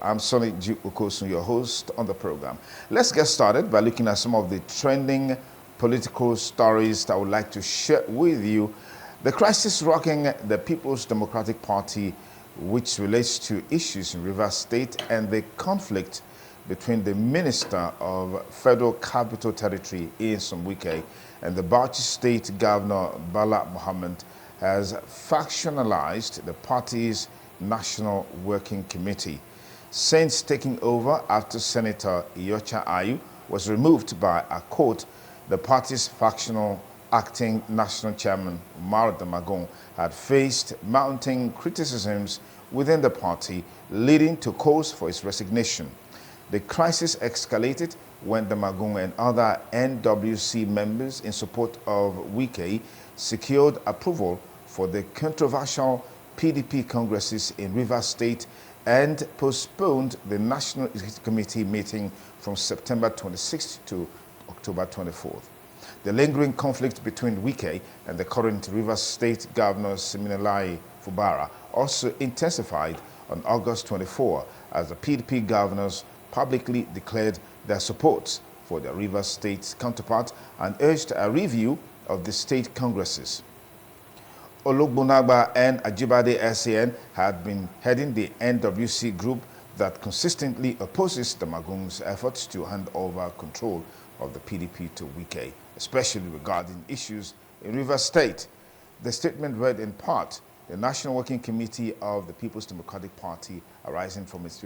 I'm Sonny G. Okosun, your host on the program. Let's get started by looking at some of the trending political stories that I would like to share with you. The crisis rocking the People's Democratic Party, which relates to issues in Rivers State, and the conflict between the Minister of Federal Capital Territory, Nyesom Wike, and the Bauchi State Governor, Bala Mohammed, has factionalized the party's National Working Committee. Since taking over after Senator Iyorchia Ayu was removed by a court, the party's factional acting national chairman, Umar Damagum, had faced mounting criticisms within the party, leading to calls for his resignation. The crisis escalated when Damagum and other NWC members in support of Wike secured approval for the controversial PDP congresses in Rivers State and postponed the National Executive Committee meeting from September 26th to October 24th. The lingering conflict between Wike and the current Rivers State Governor Siminalayi Fubara also intensified on August 24 as the PDP governors publicly declared their support for their Rivers State counterpart and urged a review of the state congresses. Ologbonagba and Ajibade SAN had been heading the NWC group that consistently opposes Damagum's efforts to hand over control of the PDP to Wike, especially regarding issues in Rivers State. The statement read in part, the National Working Committee of the People's Democratic Party, arising from its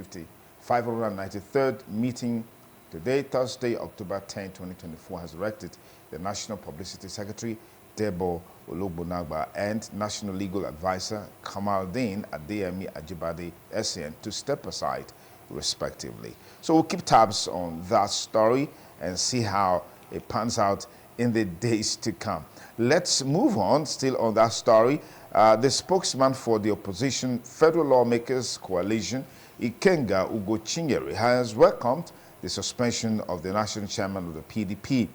593rd meeting today, Thursday, October 10, 2024, has elected the National Publicity Secretary, Debo Ologbonagba, and National Legal Advisor Kamaldeen Adeyemi Ajibade SAN to step aside, respectively. So we'll keep tabs on that story and see how it pans out in the days to come. Let's move on, still on that story. The spokesman for the opposition Federal Lawmakers Coalition, Ikenga Ugochinyere, has welcomed the suspension of the national chairman of the PDP,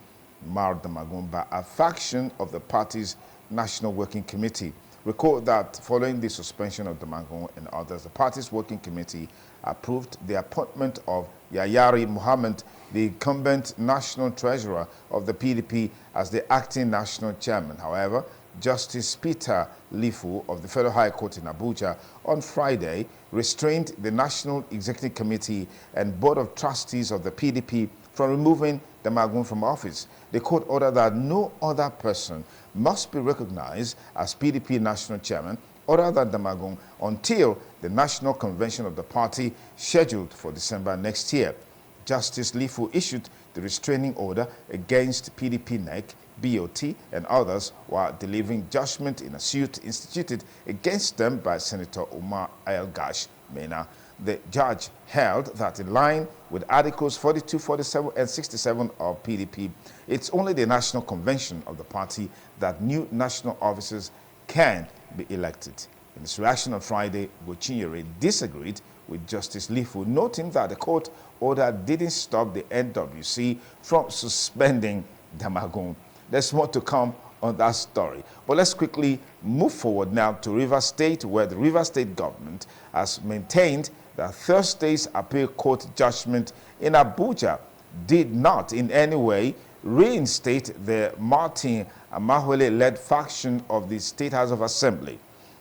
Umar Damagum, by a faction of the party's National Working Committee. Recall that following the suspension of Damagum and others, the party's working committee approved the appointment of Yayari Muhammad, the incumbent national treasurer of the PDP, as the acting national chairman. However, Justice Peter Lifu of the Federal High Court in Abuja on Friday restrained the National Executive Committee and Board of Trustees of the PDP from removing Damagum from office. The court ordered that no other person must be recognized as PDP national chairman other than Damagum until the national convention of the party scheduled for December next year. Justice Lifu issued the restraining order against PDP NEC, BOT, and others while delivering judgment in a suit instituted against them by Senator Umar El-Gash Mena. The judge held that in line with Articles 42, 47, and 67 of PDP, it's only the National Convention of the party that new national officers can be elected. In his reaction on Friday, Ugochinyere disagreed with Justice Lifu, noting that the court order didn't stop the NWC from suspending Damagum. There's more to come on that story. But let's quickly move forward now to Rivers State, where the Rivers State government has maintained that Thursday's appeal court judgment in Abuja did not in any way reinstate the Martin Amaewhule-led faction of the State House of Assembly.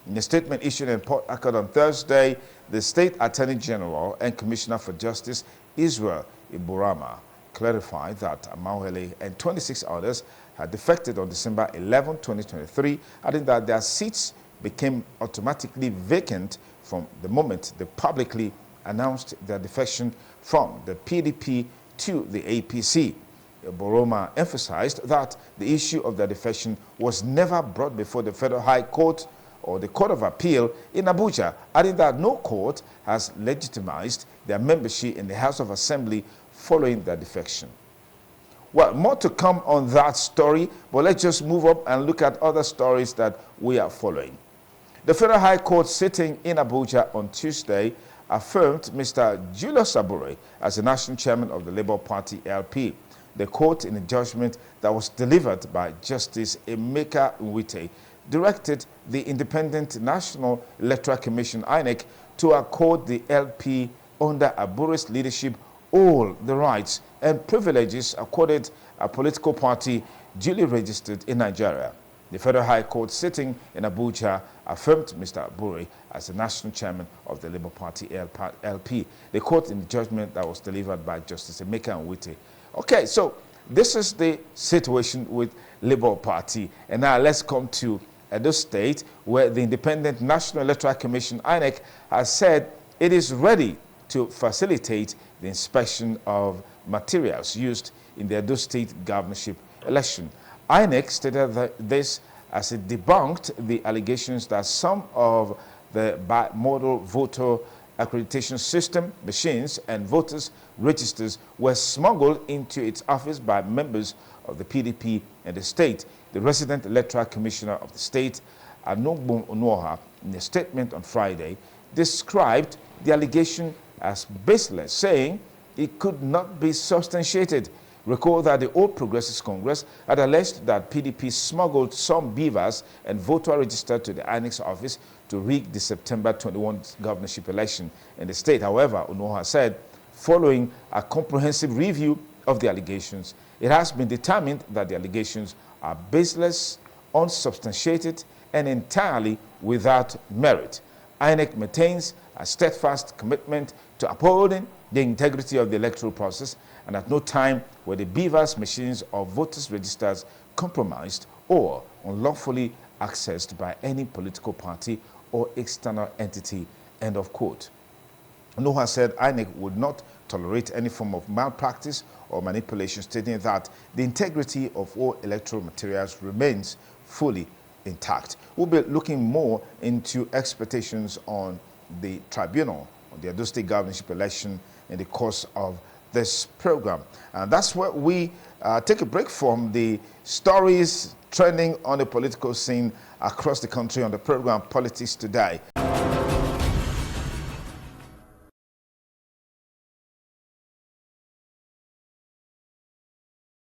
In a statement issued in Port Harcourt on Thursday, the State Attorney General and Commissioner for Justice, Israel Iburama, clarified that Amaewhule and 26 others had defected on December 11, 2023, adding that their seats became automatically vacant from the moment they publicly announced their defection from the PDP to the APC. Boroma emphasized that the issue of their defection was never brought before the Federal High Court or the Court of Appeal in Abuja, adding that no court has legitimized their membership in the House of Assembly following their defection. Well, more to come on that story, but let's just move up and look at other stories that we are following. The Federal High Court sitting in Abuja on Tuesday affirmed Mr. Julius Saburi as the national chairman of the Labour Party LP. The court, in a judgment that was delivered by Justice Emeka Nwite, directed the Independent National Electoral Commission, INEC, to accord the LP under Abure's leadership all the rights and privileges accorded a political party duly registered in Nigeria. The Federal High Court sitting in Abuja affirmed Mr. Abure as the national chairman of the Labour Party LP. The court in the judgment that was delivered by Justice Emeka Nwite. Okay, so this is the situation with Labour Party. And now let's come to Edo State, where the Independent National Electoral Commission, INEC, has said it is ready to facilitate the inspection of materials used in the Edo State governorship election. INEC stated that this as it debunked the allegations that some of the bimodal voter accreditation system machines and voters registers were smuggled into its office by members of the PDP and the state. The resident electoral commissioner of the state, Anogbon Onuoha, in a statement on Friday, described the allegation as baseless, saying it could not be substantiated. Recall that the All Progressives Congress had alleged that PDP smuggled some beavers and voter registered to the INEC office to rig the September 21 governorship election in the state. However, Onuoha said, following a comprehensive review of the allegations, it has been determined that the allegations are baseless, unsubstantiated, and entirely without merit. INEC maintains a steadfast commitment to upholding the integrity of the electoral process, and at no time were the beavers, machines, or voters' registers compromised or unlawfully accessed by any political party or external entity. End of quote. Onuoha said INEC would not tolerate any form of malpractice or manipulation, stating that the integrity of all electoral materials remains fully intact. We'll be looking more into expectations on the tribunal, on the Edo State governorship election in the course of this program. And that's where we take a break from the stories trending on the political scene across the country on the program Politics Today.